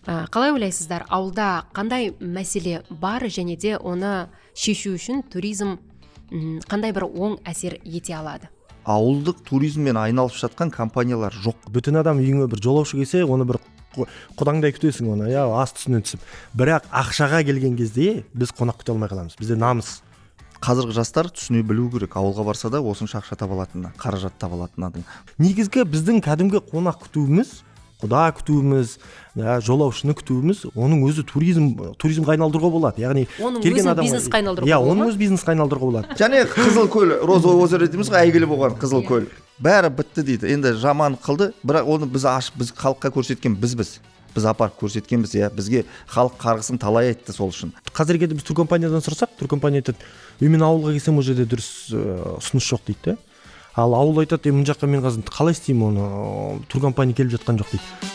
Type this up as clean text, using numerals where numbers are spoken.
Қалай ойлайсыздар, ауылда қандай мәселе бар және де оны шешу үшін туризм қандай бір оң әсер ете алады? Ауылдық туризммен айналысып жатқан компаниялар жоқ. Бүтін адам үйіңе бір жолаушы келсе, оны бір құдаңдай күтесің, оны асты үстінен түсіп. Бірақ ақшаға келген кезде біз қонақ күте алмай қаламыз. Бізде намыс. Қазіргі жастар түсіне білу керек, ауылға барса да осынша ақша таба алатынын, қаражат таба алатынын. Негізгі біздің кәдімгі қонақ күтуіміз, құда күтуіміз, жолаушыны күтуіміз, оның өзі туризмға айналдыруға болады. Яғни оның өзін бизнесқа айналдыруға болады. Оның өзі бизнесқа айналдыруға болады. Және Қызылкөл, Роза озері дейміз ғой, әйгілі болған Қызылкөл. Бәрі бітті дейді. Енді жаман қылды, бірақ оны біз ашып, біз халыққа көрсеткен біз апарып көрсеткенбіз, бізге халық қарғысын талай айтты сол үшін. Қазірге біз туркомпаниядан сұрасақ, туркомпания айтады, мен ауылға келсем, ол жерде дұрыс ұсыныс жоқ дейді. Ал ауыл айтады, мына жаққа мен қазір қалай істеймін, оны туркомпания келіп жатқан жоқ дейді.